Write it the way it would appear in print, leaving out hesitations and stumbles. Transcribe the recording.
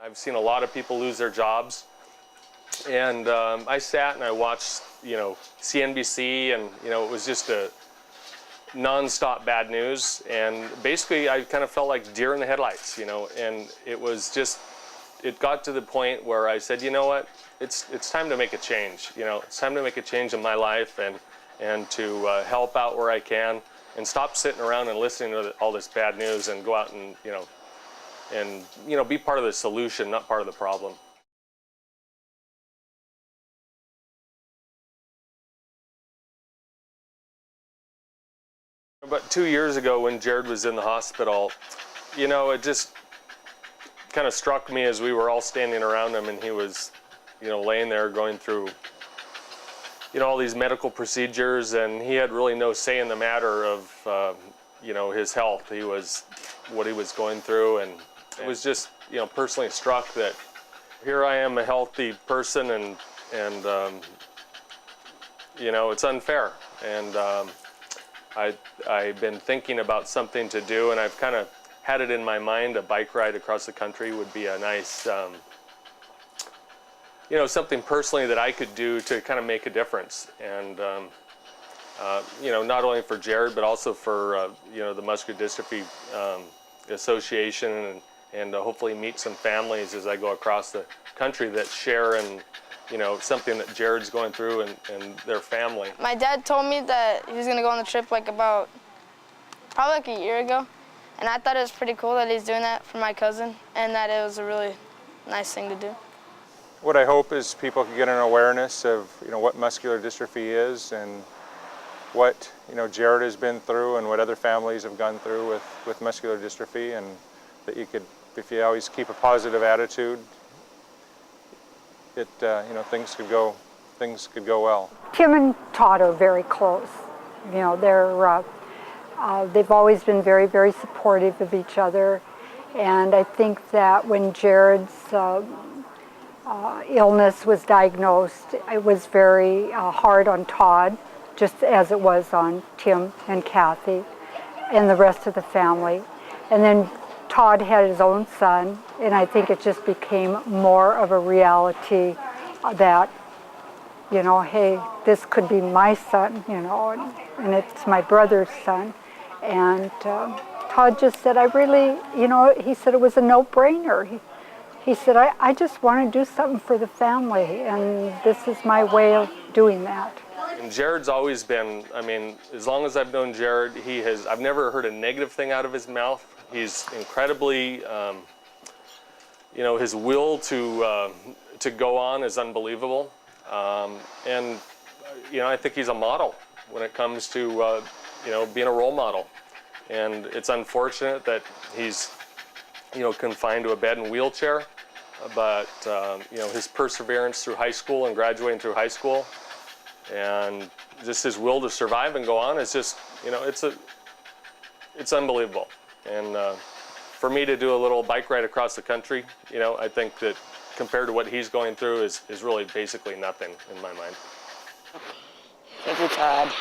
I've seen a lot of people lose their jobs, and I sat and I watched, CNBC, and it was just a non-stop bad news, and basically I kind of felt like deer in the headlights, and it got to the point where I said, you know what, it's time to make a change. It's time to make a change in my life and to help out where I can, and stop sitting around and listening to all this bad news, and go out and be part of the solution, not part of the problem. About 2 years ago, when Jared was in the hospital, it just kind of struck me as we were all standing around him, and he was, laying there going through, all these medical procedures, and he had really no say in the matter of, his health. What he was going through, and it was just, personally struck that here I am, a healthy person, and it's unfair. And I've been thinking about something to do, and I've kind of had it in my mind. A bike ride across the country would be a nice, something personally that I could do to kind of make a difference. And not only for Jared, but also for the Muscular Dystrophy Association, and hopefully meet some families as I go across the country that share and something that Jared's going through and their family. My dad told me that he was going to go on the trip probably like a year ago, and I thought it was pretty cool that he's doing that for my cousin, and that it was a really nice thing to do. What I hope is people can get an awareness of what muscular dystrophy is, and what Jared has been through, and what other families have gone through with muscular dystrophy, and that if you always keep a positive attitude, things could go well. Tim and Todd are very close. They've always been very, very supportive of each other, and I think that when Jared's illness was diagnosed, it was very hard on Todd, just as it was on Tim and Kathy and the rest of the family. And then Todd had his own son, and I think it just became more of a reality that, hey, this could be my son, and it's my brother's son. And Todd just said, he said it was a no-brainer. He said, I just want to do something for the family, and this is my way of doing that. And Jared's always been, as long as I've known Jared, I've never heard a negative thing out of his mouth. He's incredibly, his will to go on is unbelievable. And I think he's a model when it comes to, being a role model. And it's unfortunate that he's, confined to a bed and wheelchair, but, his perseverance through high school and graduating through high school, and just his will to survive and go on is just, it's unbelievable. And for me to do a little bike ride across the country, I think that compared to what he's going through is really basically nothing in my mind. Thank you, Todd.